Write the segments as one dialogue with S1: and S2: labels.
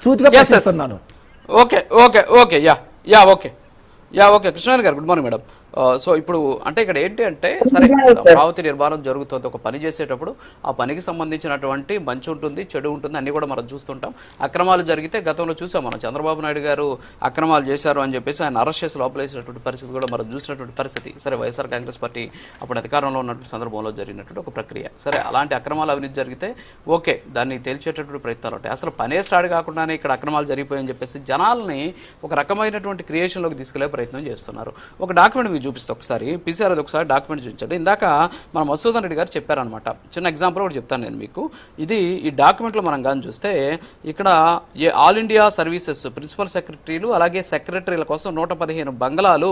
S1: సూటిగా ప్రశ్నిస్తున్నాను.
S2: Okay okay okay ya ya okay ya okay Krishnaveni గారు గుడ్ మార్నింగ్ మేడం. సో ఇప్పుడు అంటే ఇక్కడ ఏంటి అంటే సరే అమరావతి నిర్మాణం జరుగుతుంది, ఒక పని చేసేటప్పుడు ఆ పనికి సంబంధించినటువంటి మంచి ఉంటుంది చెడు ఉంటుంది అన్నీ కూడా మనం చూస్తుంటాం. అక్రమాలు జరిగితే గతంలో చూసాం మనం, చంద్రబాబు నాయుడు గారు అక్రమాలు చేశారు అని చెప్పేసి ఆయన అరెస్ట్ చేసి లోపలేసినటువంటి పరిస్థితి కూడా మనం చూసినటువంటి పరిస్థితి. సరే వైఎస్ఆర్ కాంగ్రెస్ పార్టీ అప్పుడు అధికారంలో ఉన్నటువంటి సందర్భంలో జరిగినటువంటి ఒక ప్రక్రియ. సరే అలాంటి అక్రమాలు అవినీతి జరిగితే ఓకే దాన్ని తేల్చేటటువంటి ప్రయత్నాలు ఉంటాయి. అసలు పనే స్టార్ట్ కాకుండానే ఇక్కడ అక్రమాలు జరిగిపోయాయని చెప్పేసి జనాల్ని ఒక రకమైనటువంటి క్రియేషన్లోకి తీసుకెళ్లే ప్రయత్నం చేస్తున్నారు. ఒక డాక్యుమెంట్ మీకు చూపిస్తే ఒకసారి పీసీఆర్ అది ఒకసారి డాక్యుమెంట్ చూపించండి. ఇందాక మన మధుసూదన్ రెడ్డి గారు చెప్పారనమాట, చిన్న ఎగ్జాంపుల్ కూడా చెప్తాను నేను మీకు. ఈ డాక్యుమెంట్లో మనం కానీ చూస్తే ఇక్కడ ఆల్ ఇండియా సర్వీసెస్ ప్రిన్సిపల్ సెక్రటరీలు అలాగే సెక్రటరీల కోసం 115 బంగ్లాలు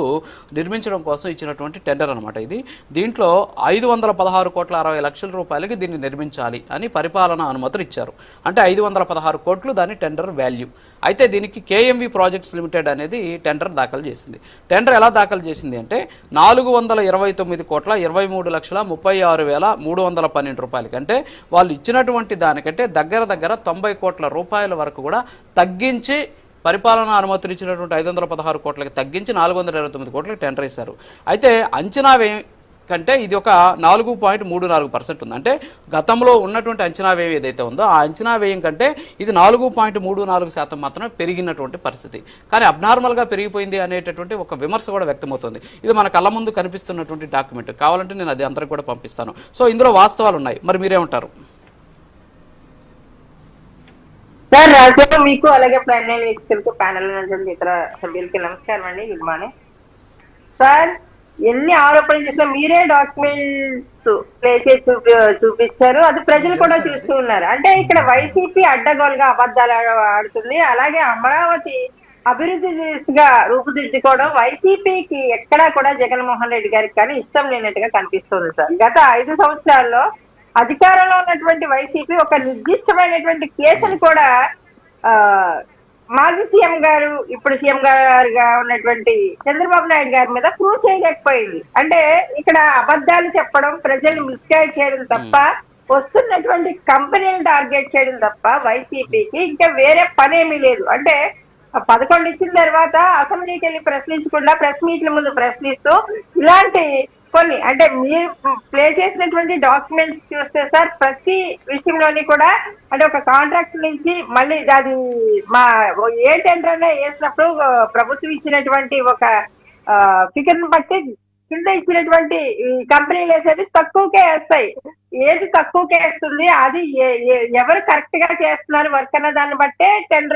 S2: నిర్మించడం కోసం ఇచ్చినటువంటి టెండర్ అనమాట ఇది. దీంట్లో 516,60,00,000 రూపాయలకి దీన్ని నిర్మించాలి అని పరిపాలనా అనుమతులు ఇచ్చారు. అంటే 516 కోట్లు దాని టెండర్ వాల్యూ. అయితే దీనికి కేఎంవి ప్రాజెక్ట్స్ లిమిటెడ్ అనేది టెండర్ దాఖలు చేసింది. టెండర్ ఎలా దాఖలు చేసింది అంటే 429,23,36,312 రూపాయలకి, అంటే వాళ్ళు ఇచ్చినటువంటి దానికంటే దగ్గర 90 కోట్ల రూపాయల వరకు కూడా తగ్గించి పరిపాలనా అనుమతులు ఇచ్చినటువంటి 516 కోట్లకి తగ్గించి 429 కోట్లకి టెండర్ ఇస్తారు. అయితే అంచనా కంటే ఇది ఒక 4.34% ఉంది. అంటే గతంలో ఉన్నటువంటి అంచనా వ్యయం ఏదైతే ఉందో ఆ అంచనా వ్యయం కంటే ఇది 4.34% మాత్రమే పెరిగినటువంటి పరిస్థితి. కానీ అబ్నార్మల్గా పెరిగిపోయింది అనేటటువంటి ఒక విమర్శ కూడా వ్యక్తమవుతుంది. ఇది మన కళ్ళ ముందు కనిపిస్తున్నటువంటి డాక్యుమెంట్, కావాలంటే నేను అది అందరికి కూడా పంపిస్తాను. సో ఇందులో వాస్తవాలు ఉన్నాయి, మరి మీరేమంటారు?
S3: సార్ రాజు మీకు అలాగే ప్రైమ్ లైన్ వీక్షకులకు ప్యానెల్ ఉన్నటువంటి ఇతర సభ్యులకి నమస్కారం అండి, గుడ్ మార్నింగ్ సార్. ఎన్ని ఆరోపణలు చేసినా మీరే డాక్యుమెంట్స్ ప్లే చేసి చూపించారు, అది ప్రజలు కూడా చూస్తూ ఉన్నారు. అంటే ఇక్కడ వైసీపీ అడ్డగోలుగా అబద్ధాలు ఆడుతుంది, అలాగే అమరావతి అభివృద్ధి దిశగా రూపుదిద్దుకోవడం వైసీపీకి ఎక్కడా కూడా జగన్మోహన్ రెడ్డి గారికి కానీ ఇష్టం లేనట్టుగా కనిపిస్తుంది సార్. గత 5 సంవత్సరాల్లో అధికారంలో ఉన్నటువంటి వైసీపీ ఒక నిర్దిష్టమైనటువంటి కేసును కూడా మాజీ సీఎం గారు ఇప్పుడు సీఎం గారుగా ఉన్నటువంటి చంద్రబాబు నాయుడు గారి మీద ప్రూవ్ చేయలేకపోయింది. అంటే ఇక్కడ అబద్ధాలు చెప్పడం, ప్రజల్ని మిస్గైడ్ చేయడం తప్ప, వస్తున్నటువంటి కంపెనీలను టార్గెట్ చేయడం తప్ప వైసీపీకి ఇంకా వేరే పనేమీ లేదు. అంటే 11 ఇచ్చిన తర్వాత అసెంబ్లీకి వెళ్ళి ప్రశ్నించకుండా ప్రెస్ మీట్ల ముందు ప్రశ్నిస్తూ ఇలాంటి కొన్ని, అంటే మీరు ప్లే చేసినటువంటి డాక్యుమెంట్స్ చూస్తే సార్ ప్రతి విషయంలోని కూడా, అంటే ఒక కాంట్రాక్ట్ నుంచి మళ్ళీ అది మా ఏ టెండర్ అనే వేసినప్పుడు ప్రభుత్వం ఇచ్చినటువంటి ఒక ఫిగర్ ని బట్టి కింద ఇచ్చినటువంటి కంపెనీలు వేసేవి తక్కువకే వేస్తాయి. ఏది తక్కువకే వేస్తుంది అది ఎవరు కరెక్ట్ గా చేస్తున్నారు వర్క్ అన్న దాన్ని బట్టే టెండర్